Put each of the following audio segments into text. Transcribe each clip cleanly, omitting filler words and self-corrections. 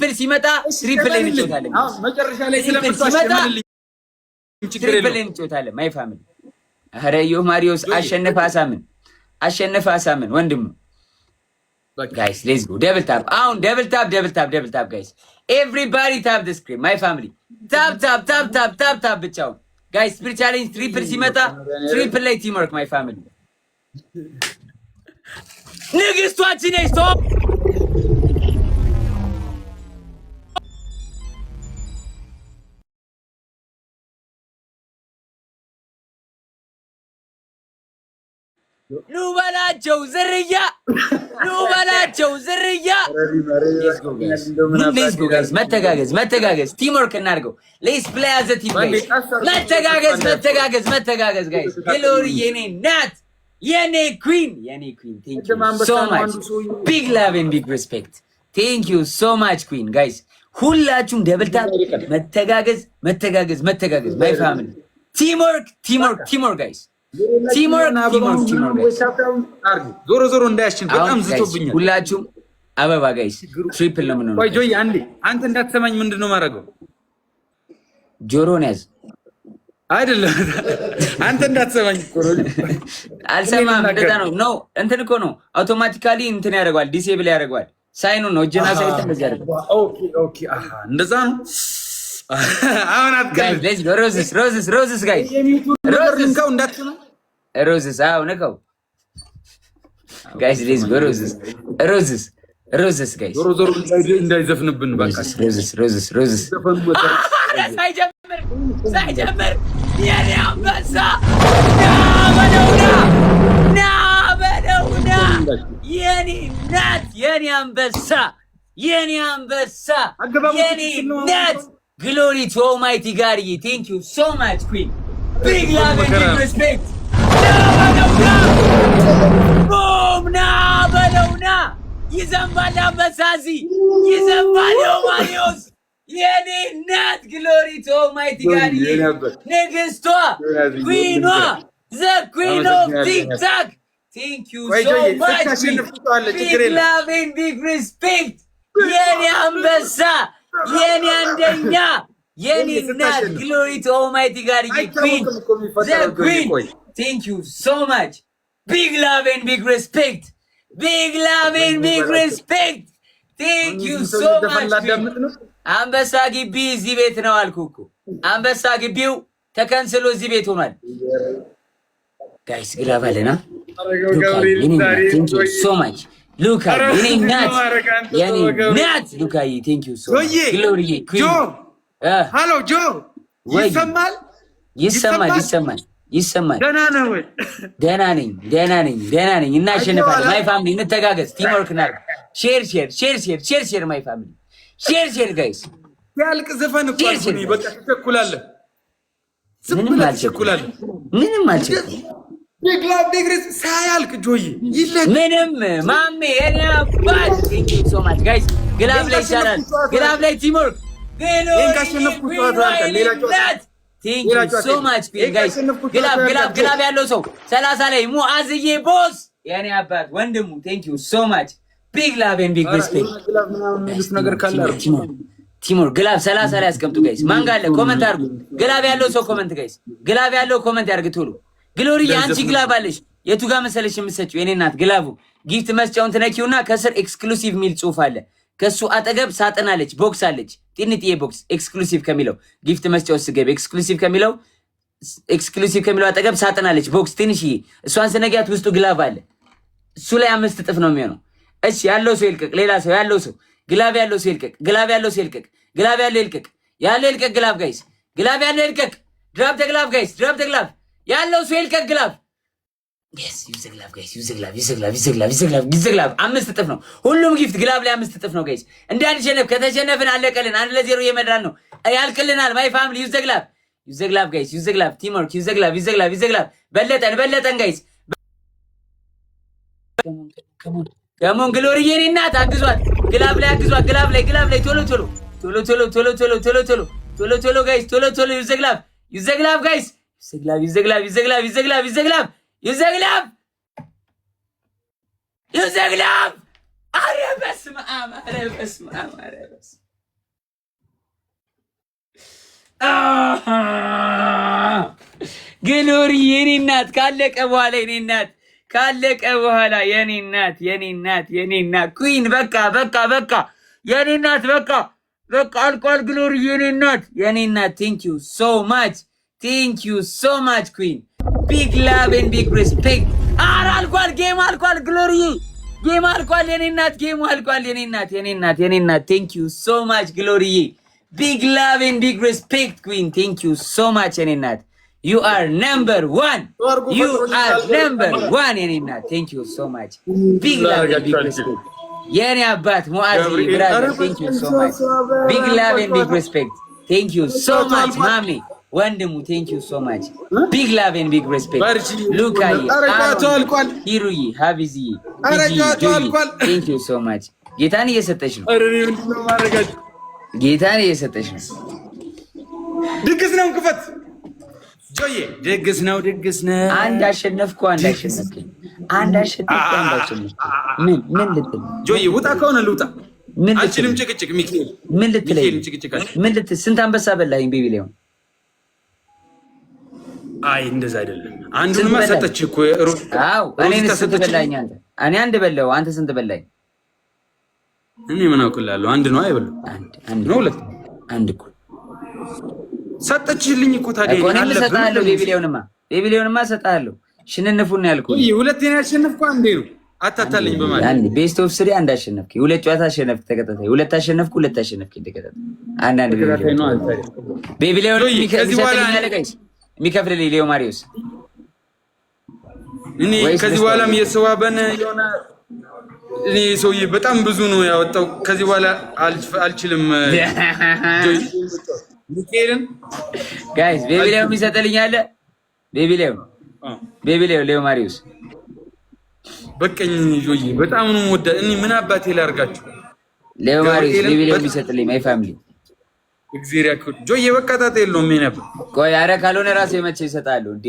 ትሪፕል ሲመጣ ትሪፕል እንጫወታለን። አሁን መጨረሻ ላይ ስለምትዋሽ መልልኝ ትሪፕል እንጫወታለን። ማይ ፋሚሊ ኧረ ዮ ማሪዮስ አሸነፈ አሳምን ወንድሙ guys let's go double tap አሁን double tap guys everybody tap the screen my family tap ብቻው guys spirit challenge triple ሲመጣ triple ላይ teamwork my family ንግስቷችን ነች ኑበላቸው ዝርያ let's go guys መተጋገዝ teamwork እናድርገው let's play as a team guys መተጋገዝ guys ግሎሪ የኔ queen thank you so much big love and big respect thank you so much queen guys ሁላችሁም ደብል ታፕ መተጋገዝ my family teamwork guys teamwork ዞሮ እንዳያችን በጣም ዝቶብኛል ሁላችሁም አበባ ጋይስ ትሪፕል ነው ምንሆነው ቆይ ጆይ አንዴ አንተ እንዳትሰማኝ ምንድነው ማረገው ጆሮን ያዝ አይደለም አንተ እንዳትሰማኝ አልሰማም እንደዛ ነው እንትን እኮ ነው አውቶማቲካሊ እንትን ያደርጋል ዲሴብል ያደርጋል ሳይኑ ነው ጀና ሳይት እንደዛ ያደርጋል ኦኬ እንደዛ ነው አሁን አትቀል ጋይስ ሮዝስ ጋይስ ሮዝስ እንዳትሰማ ሮዝስ አው ነካው ጋይስ ሌትስ ጎ ሮዝስ ጋይስ ዞሮ እንዳይዘፍንብን በቃ ሮዝስ ሳይጀምር የኔ አንበሳ ና በለውና የኔ አንበሳ glory to almighty God thank you so much queen big love and big respect boom na balona ይዘንባል አንበሳዚ ይዘንባል ማሪዮስ የኔ እናት glory to almighty God ንግስቷ queen the queen of TikTok thank you so much big love and big respect የኔ አንበሳ የኔ አንደኛ የኔ እናት glory to almighty God queen the queen thank you so much big love and big respect thank you so much አንበሳ ግቢ እዚህ ቤት ነው አልኩኩ አንበሳ ግቢው ተከንስሎ እዚህ ቤት ሆኗል ጋይስ ግላባለና thank you so much Look at me, Nat. Look at you. Thank you so much. Glory, Queen. Joe. Hello, Joe. ይሰማል ደህና ነኝ እናሸንፋለን my family እንተጋገዝ teamwork እናድርግ share my family share guys ያልቅ ዘፈን እኮ አልኩኝ በቃ ተቸኩላለህ ምንም አልቸኩልም big love big respect ሳያልቅ ጆይ ይለቅ ምንም ማሜ እኔ አባት thank you so much guys ግላብ ላይ ይሻላል ግላብ ላይ teamwork thank you so much guys ግላብ ያለው ሰው 30 ላይ ሙአዝዬ ቦስ የኔ አባት ወንድሙ thank you so much big love and big respect ነገር ካለ teamwork ግላብ 30 ላይ አስቀምጡ ጋይስ ማን ጋር አለ ኮሜንት አድርጉ ግላብ ያለው ሰው ኮሜንት ጋይስ ግላብ ያለው ኮሜንት ያርግ ቶሎ ግሎሪ አንቺ ግላብ አለሽ የቱ ጋር መሰለሽ የምትሰጪው የኔ እናት ግላቡ ጊፍት መስጫውን ትነኪውና ከስር ኤክስክሉሲቭ ሚል ጽሁፍ አለ ከሱ አጠገብ ሳጥን አለች ቦክስ አለች ጥንጥዬ ቦክስ ኤክስክሉሲቭ ከሚለው ጊፍት መስጫው ስገብ ኤክስክሉሲቭ ከሚለው አጠገብ ሳጥን አለች ቦክስ ትንሽዬ እሷን ስነጊያት ውስጡ ግላብ አለ እሱ ላይ 5 እጥፍ ነው የሚሆነው እሺ ያለው ሰው ይልቀቅ ሌላ ሰው ያለው ሰው ግላብ ያለው ሰው ይልቀቅ ግላብ ያለው ይልቀቅ ግላብ ጋይስ ግላብ ያለው ይልቀቅ ድራፕ ተግላብ ጋይስ ድራፕ ተግላብ ያለው ሰው ይልቀቅ ግላብ yes use the glove guys use the glove 5 እጥፍ ነው ሁሉም ጊፍት ግላብ ላይ 5 እጥፍ ነው ጋይስ እንዳንሸነፍ ከተሸነፍን አለቀልን 1-0 እየመዳን ነው ያልቅልናል my family use the glove guys use the glove teamwork use the glove በለጠን ጋይስ come on ግሎሪ የኔ እናት አግዟት ግላብ ላይ ቶሎ ጋይስ ቶሎ use the glove guys use the glove አረ በስመ አብ ግሎሪ የኔ እናት ካለቀ በኋላ የኔ እናት ካለቀ በኋላ የኔ እናት የኔ እናት የኔ እናት ኩዊን በቃ የኔ እናት በቃ አልቋል። ግሎሪ የኔ እናት ቴንክ ዩ ሶ ማች ኩዊን ቢግ ላቭ ኤንድ ቢግ ሪስፔክት። ኧረ አልቋል፣ ጌም አልቋል። ግሎሪ ጌም አልቋል። የኔ እናት ጌም አልቋል። የኔ እናት ቴንክ ዩ ሶ ማች ግሎሪ ቢግ ላቭ ኤንድ ቢግ ሪስፔክት ኩዊን ቴንክ ዩ ሶ ማች የኔ እናት You are number one. የኔ እናት ቴንክ ዩ ሶ ማች ቢግ ላቭ ኤንድ ቢግ ሪስፔክት። የኔ አባት ሙአዚ ብራዘር ቴንክ ዩ ሶ ማች ቢግ ላቭ ኤንድ ቢግ ሪስፔክት ቴንክ ዩ ሶ ማች ማሜ ወንድሙ ቴንክ ዩ ሶ ማች ቢግ ላቭ ኤንድ ቢግ ሪስፔክት። ሉካዬ ሂሩዬ ሀቢዝዬ ቴንክ ዩ ሶ ማች። ጌታን እየሰጠች ነው። ድግስ ነው ክፈት ጆዬ ድግስ ነው። አንድ አሸነፍኩ። ምን ልትል ጆዬ? ውጣ ከሆነ ልውጣ። አንቺንም ጭቅጭቅ ሚካኤል ምን ልትለኝ? ስንት አንበሳ በላኝ ቤቢ ላይ? አይ እንደዛ አይደለም። አንዱንማ ሰጠች እኮ። አዎ እኔን ስንት በላኝ አንተ? እኔ አንድ በላው። አንተ ስንት በላኝ? እኔ ምን አውቅልሃለሁ? አንድ ነው አይበሉ። አንድ ነው ሁለት አንድ እኮ ሰጠችልኝ እኮ። ታዲያ እኔም እሰጥሃለሁ። ቤቢሊዮንማ እሰጥሃለሁ። ሽንንፉን ያልኩህ ሁለቴን ያሸነፍኩ አንዴ ነው። አታታለኝ በማለት አንዴ ቤስት ኦፍ 3 አንድ አሸነፍክ። ሁለት ጨዋታ አሸነፍክ ተከታታይ። ሁለት አሸነፍክ ተከታታይ። አንድ ቤቢሊዮን የሚከፍልልኝ ሌዮ ማሪዮስ። እኔ ከዚህ በኋላም የሰዋበን የሆነ እኔ ሰውዬ በጣም ብዙ ነው ያወጣው። ከዚህ በኋላ አልችልም። ሚካኤልን ጋይስ ቤቢሊዮን የሚሰጥልኝ አለ። ቤቢሊዮን ሌዮ ማሪዮስ በቀኝ ጆይ በጣም ነው ወደ እኔ ምን አባቴ ላርጋችሁ። ሌዮ ማሪዮስ ቤቢሊዮን የሚሰጥልኝ ማይ ፋሚሊ እግዚአብሔር ያክል ጆይ በቃ ጣጣ የለውም። ምን ነበር ቆይ አረ ካልሆነ ራሴ መቼ ይሰጣሉ እንዴ?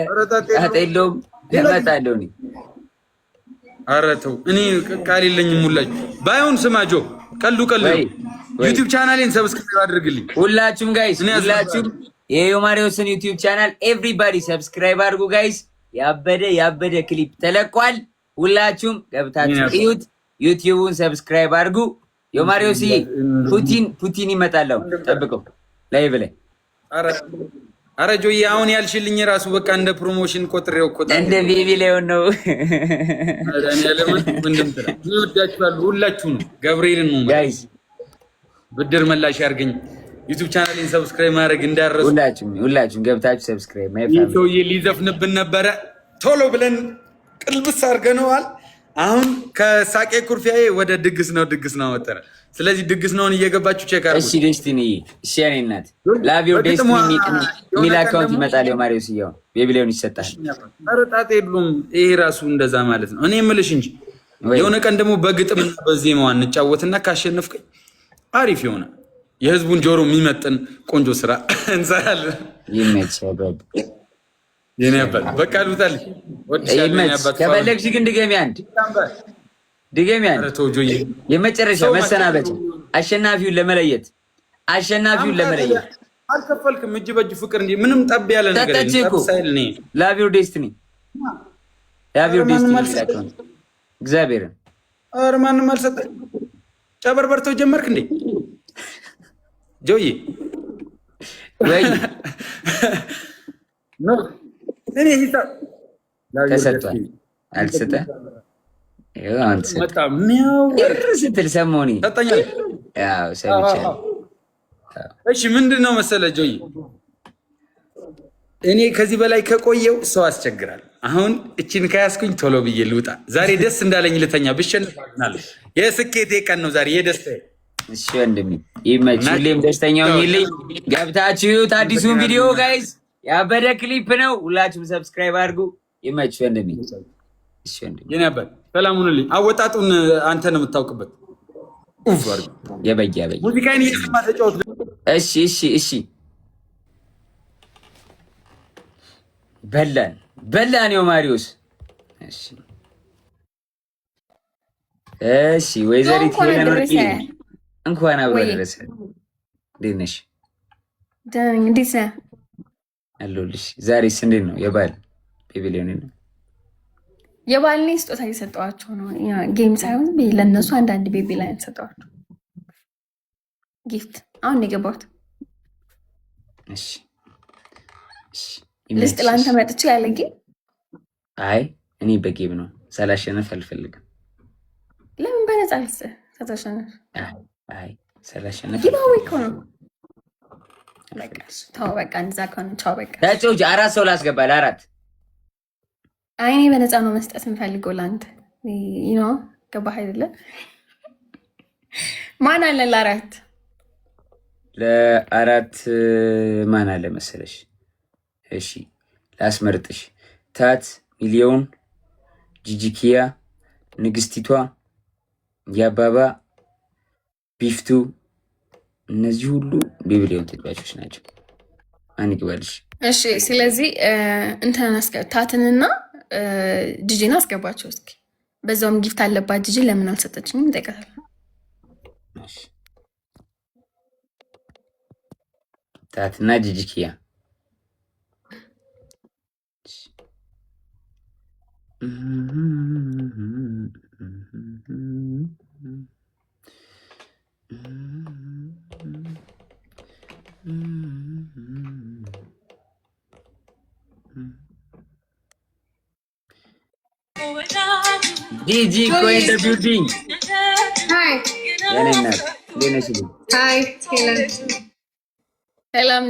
አረ ጣጣ የለውም ለማጣለው ነው። አረ ተው እኔ ቃል የለኝም። ሙላችሁ ባይሆን ስማ ጆ ቀልዱ ዩቲዩብ ቻናሌን ሰብስክራይብ አድርግልኝ ሁላችሁም ጋይስ። ሁላችሁም የዮ ማሪዮስን ዩቲዩብ ቻናል ኤቭሪባዲ ሰብስክራይብ አድርጉ ጋይስ። ያበደ ክሊፕ ተለቋል። ሁላችሁም ገብታችሁ እዩት። ዩቲዩቡን ሰብስክራይብ አድርጉ። ዮ ማሪዮስ ፑቲን ይመጣለው ጠብቀው ላይቭ ላይ። አረ ጆዬ አሁን ያልሽልኝ ራሱ በቃ እንደ ፕሮሞሽን ቆጥሬው እንደ ቤቢሊዮን ነው። አዳን ያለምን እንደምትራ ይወዳችኋል ሁላችሁም። ገብርኤልን ነው ጋይስ ብድር መላሽ ያርገኝ። ዩቲዩብ ቻናሌን ሰብስክራይብ ማድረግ እንዳረሱ ሁላችሁም ገብታችሁ ሰብስክራይብ ማይፋ ጆዬ ሊዘፍንብን ነበረ ቶሎ ብለን ቅልብስ አድርገነዋል። አሁን ከሳቄ ኩርፊያዬ ወደ ድግስ ነው ወጣረ። ስለዚህ ድግስ ነውን እየገባችሁ ቼክ አድርጉ። እሺ ዴስቲኒ እሺ የኔ እናት ላቭ ዩ ዴስቲኒ ሚል አካውንት ይመጣል። ማሪዮስ ይያው ቤቢሊዮን ይሰጣል። ኧረ ጣጣ የለውም። ይሄ ራሱ እንደዛ ማለት ነው። እኔ የምልሽ እንጂ የሆነ ቀን ደግሞ በግጥም በዜማዋ እንጫወትና ካሸነፍከኝ አሪፍ የሆነ የህዝቡን ጆሮ የሚመጥን ቆንጆ ስራ እንሰራለን። ይመችህ የኔ አባት በቃ ልውጣል። ከፈለግሽ ግን ድገሚ አንድ የመጨረሻ መሰናበቻ አሸናፊውን ለመለየት አልከፈልክም። እጅ በእጅ ፍቅር እንጂ ምንም ጠብ ያለ ነገር የለም። ላቭ ዩር ዴስቲኒ እግዚአብሔርን ኧረ ማንም አልሰጠኝ። ጨበርበርተው ጀመርክ እንዴ ጆዬ? ወይ እኔ ሂሳብ ተሰጥቷል አልሰጠህ ስትል ሰሞኒ እሺ፣ ምንድን ነው መሰለህ ጆዬ፣ እኔ ከዚህ በላይ ከቆየው ሰው አስቸግራል። አሁን እችን ከያዝኩኝ ቶሎ ብዬ ልውጣ። ዛሬ ደስ እንዳለኝ ልተኛ። ብሸንፋል የስኬቴ ቀን ነው ዛሬ የደስታዬ። እሺ ወንድሜ ይመችህ። ሁሌም ደስተኛ ሁኚልኝ። ገብታችሁ አዲሱን ቪዲዮ ጋይስ፣ ያበደ ክሊፕ ነው። ሁላችሁም ሰብስክራይብ አድርጉ። ይመችህ ወንድሜ። እሺ ወንድሜ የኔ አባት ሰላም ሁኑልኝ። አወጣጡን አንተ ነው የምታውቅበት። ኡፍ አድርጉ። የበያ ሙዚቃዬን እየሰማ ተጫወት። እሺ በላን ዮ ማሪዮስ። እሺ ወይዘሪት ሄለን ወርቂ እንኳን አብሮ ደረሰ። እንዴት ነሽ? እንዴት ነህ? አለሁልሽ። ዛሬስ እንዴት ነው የበዓል ቤቢሊዮን ነው? የበዓል እኔ ስጦታ እየሰጠኋቸው ነው። ጌም ሳይሆን ለእነሱ አንዳንድ ቤቢ ላይ ሰጠኋቸው ጊፍት። አሁን የገባሁት እሺ ልስጥ ለአንተ መጥቼ ያለ ጌም። አይ እኔ በጌም ነው ሳላሸነፍ አልፈልግም። ለምን በነፃ ልስጥህ? ሳታሸነፍ? አይ ሳላሸነፍ ጊባዊ እኮ ነው። ተው በቃ እንደዛ ከሆነ ቻው በቃ። ታጭውጂ 4 ሰው ላስገባ ለ4። አይ እኔ በነፃ ነው መስጠት የምፈልገው ለአንተ ነው። ገባህ አይደለ? ማን አለ ለ4 ማን አለ መሰለሽ? እሺ ላስመርጥሽ። ታት ሚሊዮን፣ ጂጂኪያ፣ ንግስቲቷ፣ ያባባ፣ ቢፍቱ እነዚህ ሁሉ ቤቢሊዮን ተጫዋቾች ናቸው። ማን ይግባልሽ? እሺ ስለዚህ እንትን ታትንና ጂጂን አስገባቸው እስኪ። በዛውም ጊፍት አለባት ጂጂ ለምን አልሰጠችኝም? እንጠይቃታለን። ታትና ጂጂኪያ ጂጂ ቆይ እንደ ቢልዲንግ ሃይ የኔ እናት ለነሽ ሃይ ሰላም